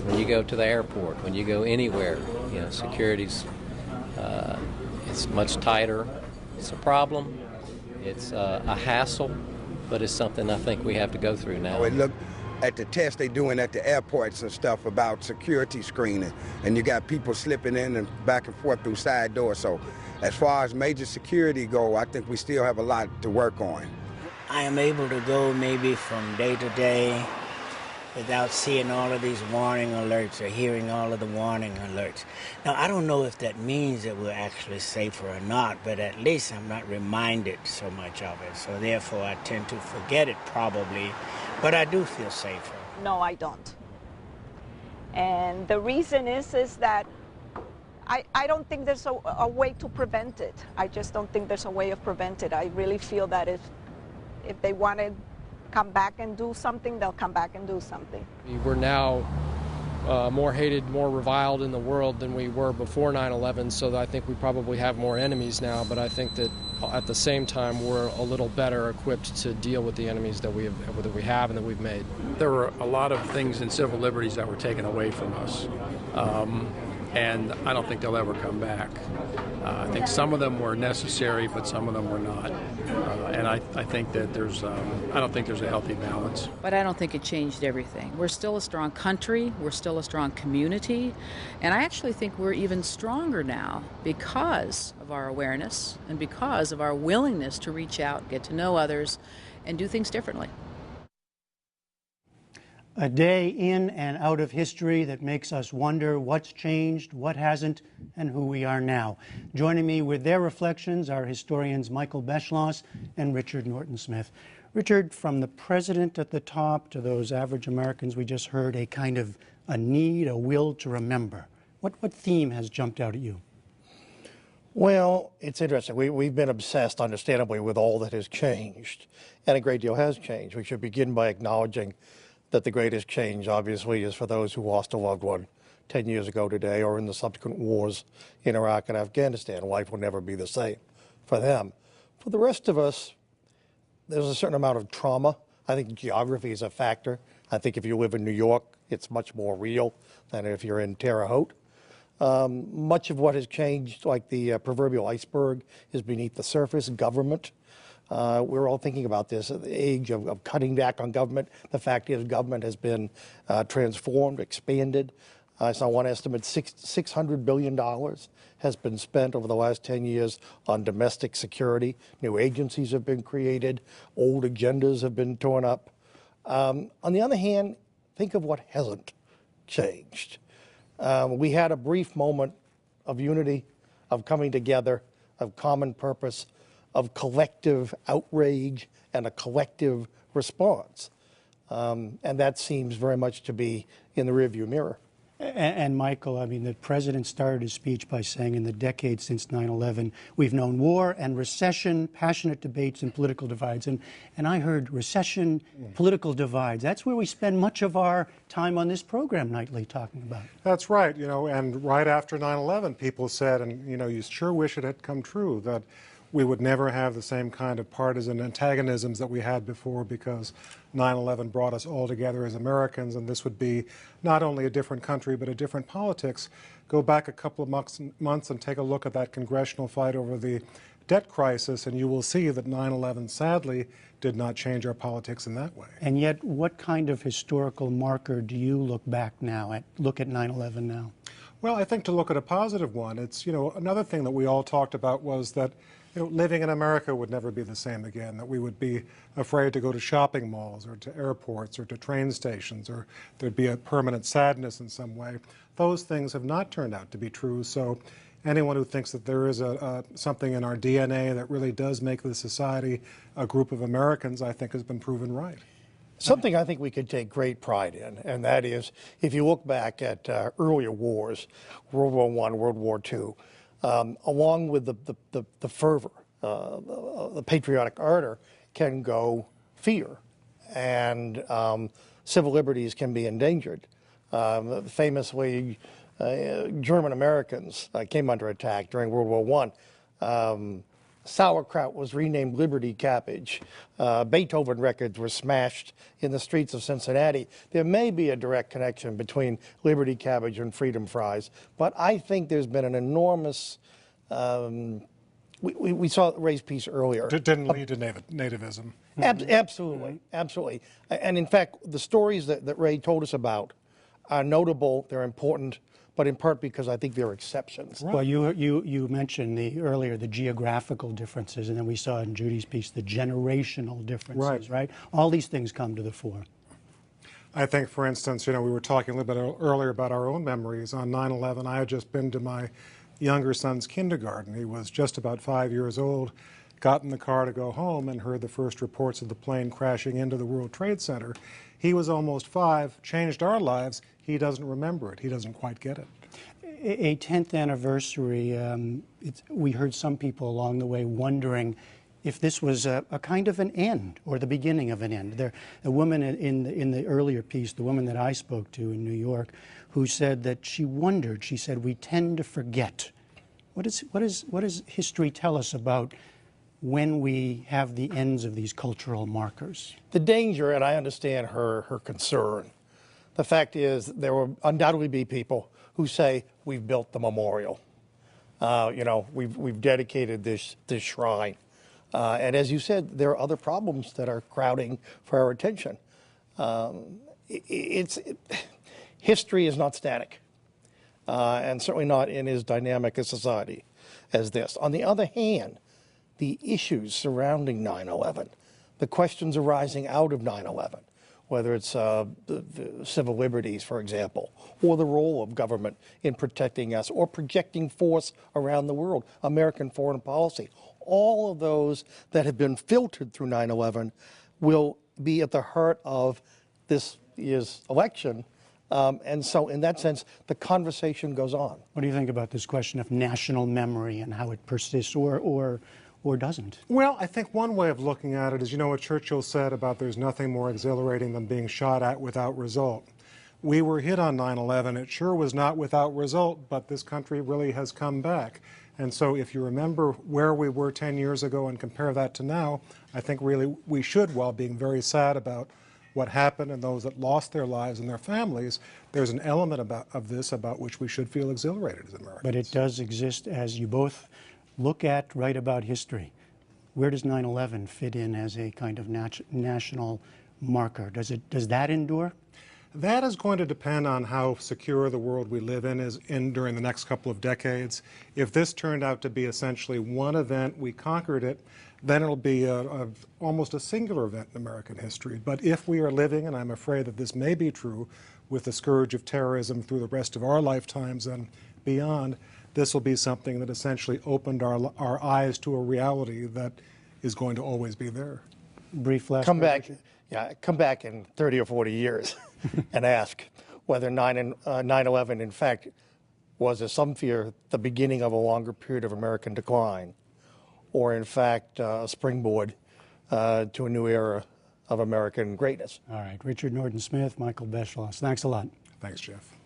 When you go to the airport, when you go anywhere, security's it's much tighter. It's a problem. It's a hassle, but it's something I think we have to go through now. Look at the tests they're doing at the airports and stuff about security screening, and you got people slipping in and back and forth through side doors. So as far as major security go, I think we still have a lot to work on. I am able to go maybe from day to day without seeing all of these warning alerts or hearing all of the warning alerts. Now, I don't know if that means that we're actually safer or not, but at least I'm not reminded so much of it. So therefore, I tend to forget it probably, but I do feel safer. No, I don't. And the reason is that I don't think there's a way to prevent it. I just don't think there's a way of prevent it. I really feel that if they want to come back and do something, they'll come back and do something. We're now more hated, more reviled in the world than we were before 9/11, so I think we probably have more enemies now, but I think that at the same time we're a little better equipped to deal with the enemies that we have and that we've made. There were a lot of things in civil liberties that were taken away from us, and I don't think they'll ever come back. I think some of them were necessary, but some of them were not. And I think that I don't think there's a healthy balance. But I don't think it changed everything. We're still a strong country, we're still a strong community, and I actually think we're even stronger now because of our awareness and because of our willingness to reach out, get to know others, and do things differently. A day in and out of history that makes us wonder what's changed, what hasn't, and who we are now. Joining me with their reflections are historians Michael Beschloss and Richard Norton-Smith. Richard, from the president at the top to those average Americans we just heard, a kind of a need, a will to remember. What theme has jumped out at you? Well, it's interesting. We've been obsessed, understandably, with all that has changed, and a great deal has changed. We should begin by acknowledging that the greatest change, obviously, is for those who lost a loved one 10 years ago today or in the subsequent wars in Iraq and Afghanistan. Life will never be the same for them. For the rest of us, there's a certain amount of trauma. I think geography is a factor. I think if you live in New York, it's much more real than if you're in Terre Haute. Much of what has changed, like the proverbial iceberg, is beneath the surface. Government. We're all thinking about this at the age of cutting back on government. The fact is government has been transformed, expanded. I saw one estimate, $600 billion has been spent over the last 10 years on domestic security. New agencies have been created. Old agendas have been torn up. On the other hand, think of what hasn't changed. We had a brief moment of unity, of coming together, of common purpose, of collective outrage and a collective response. And that seems very much to be in the rearview mirror. And Michael, I mean, the president started his speech by saying in the decades since 9/11, we've known war and recession, passionate debates and political divides. And I heard recession, political divides. That's where we spend much of our time on this program nightly talking about. That's right, and right after 9/11, people said, and, you sure wish it had come true, that we would never have the same kind of partisan antagonisms that we had before because 9/11 brought us all together as Americans, and this would be not only a different country but a different politics. Go back a couple of months and take a look at that congressional fight over the debt crisis, and you will see that 9/11 sadly did not change our politics in that way. And yet, what kind of historical marker do you look back now look at 9/11 now? Well, I think to look at a positive one, it's, another thing that we all talked about was that living in America would never be the same again, that we would be afraid to go to shopping malls or to airports or to train stations, or there'd be a permanent sadness in some way. Those things have not turned out to be true. So anyone who thinks that there is something in our DNA that really does make this society a group of Americans, I think has been proven right. Something I think we could take great pride in, and that is, if you look back at earlier wars, World War I, World War II, along with the fervor, the patriotic ardor, can go fear, and civil liberties can be endangered. Famously, German Americans came under attack during World War I. sauerkraut was renamed Liberty Cabbage. Beethoven records were smashed in the streets of Cincinnati. There may be a direct connection between Liberty Cabbage and freedom fries, but I think there's been an enormous, we saw Ray's piece earlier. It didn't lead to nativism. Absolutely, absolutely. And in fact, the stories that Ray told us about are notable, they're important, but in part because I think they're exceptions. Well, you mentioned earlier the geographical differences, and then we saw in Judy's piece the generational differences, right? All these things come to the fore. I think, for instance, we were talking a little bit earlier about our own memories. On 9/11, I had just been to my younger son's kindergarten. He was just about 5 years old, got in the car to go home and heard the first reports of the plane crashing into the World Trade Center. He was almost 5, changed our lives. He doesn't remember it. He doesn't quite get it. A 10th anniversary, we heard some people along the way wondering if this was a kind of an end or the beginning of an end. A woman in the earlier piece, the woman that I spoke to in New York, who said that she wondered, she said, we tend to forget. What does history tell us about when we have the ends of these cultural markers? The danger, and I understand her concern, the fact is there will undoubtedly be people who say, we've built the memorial. We've dedicated this shrine. And as you said, there are other problems that are crowding for our attention. History is not static, and certainly not in as dynamic a society as this. On the other hand, the issues surrounding 9/11, the questions arising out of 9/11, whether it's the civil liberties, for example, or the role of government in protecting us or projecting force around the world, American foreign policy, all of those that have been filtered through 9/11 will be at the heart of this year's election. And so in that sense, the conversation goes on. What do you think about this question of national memory and how it persists or doesn't? Well, I think one way of looking at it is, what Churchill said about there's nothing more exhilarating than being shot at without result. We were hit on 9/11. It sure was not without result, but this country really has come back. And so if you remember where we were 10 years ago and compare that to now, I think really we should, while being very sad about what happened and those that lost their lives and their families, there's an element of this about which we should feel exhilarated as Americans. But it does exist, as you both write about history. Where does 9/11 fit in as a kind of national marker? Does that endure? That is going to depend on how secure the world we live in is during the next couple of decades. If this turned out to be essentially one event, we conquered it, then it'll be almost a singular event in American history. But if we are living, and I'm afraid that this may be true, with the scourge of terrorism through the rest of our lifetimes and beyond, this will be something that essentially opened our eyes to a reality that is going to always be there. Brief last Come back in 30 or 40 years and ask whether 9/11 in fact was, as some fear, the beginning of a longer period of American decline, or in fact a springboard to a new era of American greatness. All right, Richard Norton Smith, Michael Beschloss, thanks a lot. Thanks, Jeff.